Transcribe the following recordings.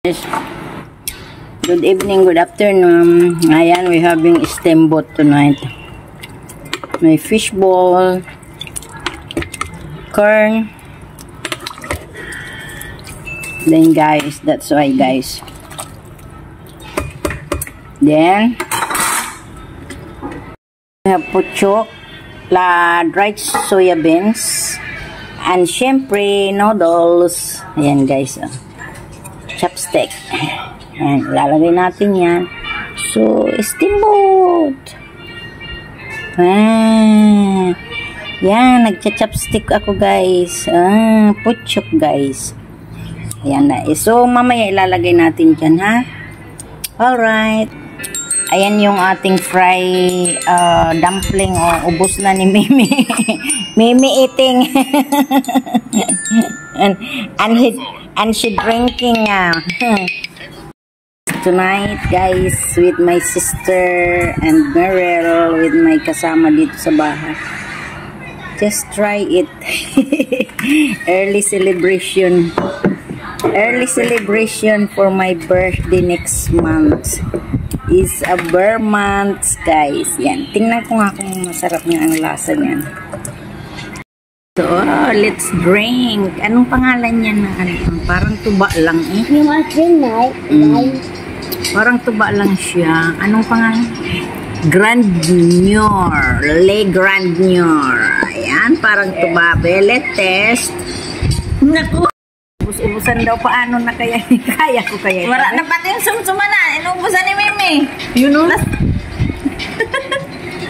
Good evening, good afternoon. Ayan, we're having steamboat tonight. May fishball, corn. Then guys, that's why guys. Then we have puchok, dried soya beans, and syempre noodles. Ayan guys, chopstick. Ayan, lalagay natin yan. So, steamboat. Yan, nagcha-chopstick ako guys. Puchok guys. Ayan na. So, mamaya ilalagay natin dyan ha. Alright. Ayan yung ating fry dumpling. Ubos na ni Mimi. Mimi eating. and she drinking tonight guys with my sister and Merrill with my kasama dito sa bahay. Just try it. Early celebration for my birthday next month. Is a bear month guys. Yan, tingnan ko nga kung masarap nga ang lasa niyan. So, let's drink. Anong pangalan niya na parang tuba lang eh. Parang tuba lang siya. Anong pangalan? Grandeur. Le Grandeur. Ayan, parang tuba. Let's test. Naku. Ubus-ubusan daw paano na kaya. Kaya ko kaya. Wala na pati yung sumsuma na. Inuubusan ni Mimi. You know?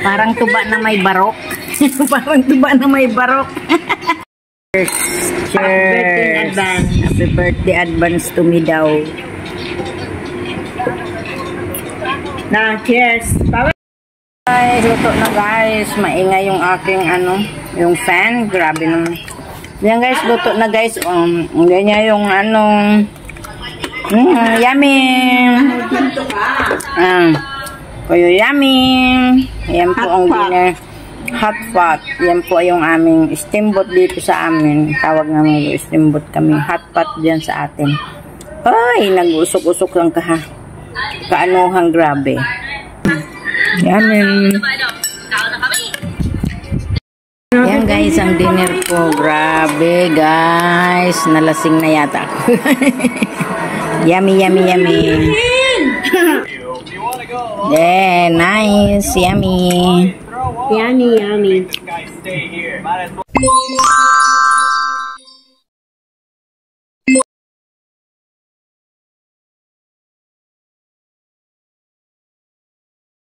Parang tuba na may barok. Parang tuba na may barok. Cheers. Happy birthday in advance. Happy birthday advance to me daw. Na, cheers. Guys, luto na guys. Maingay yung aking yung fan. Grabe naman. Yan guys, luto na guys. Ganyan yung yummy. Kuyo yummy. Yan po ang dinner. Hot pot. Yan po yung aming steamboat dito sa amin. Tawag namin steamboat kami. Hot pot dyan sa atin. Ay, nag-usok-usok lang kaanuhang grabe. Yummy. Yan guys, ang dinner po. Grabe guys. Nalasing na yata ako. Yummy, yummy, yummy. Yeah, nice. Yummy. Yummy, yummy.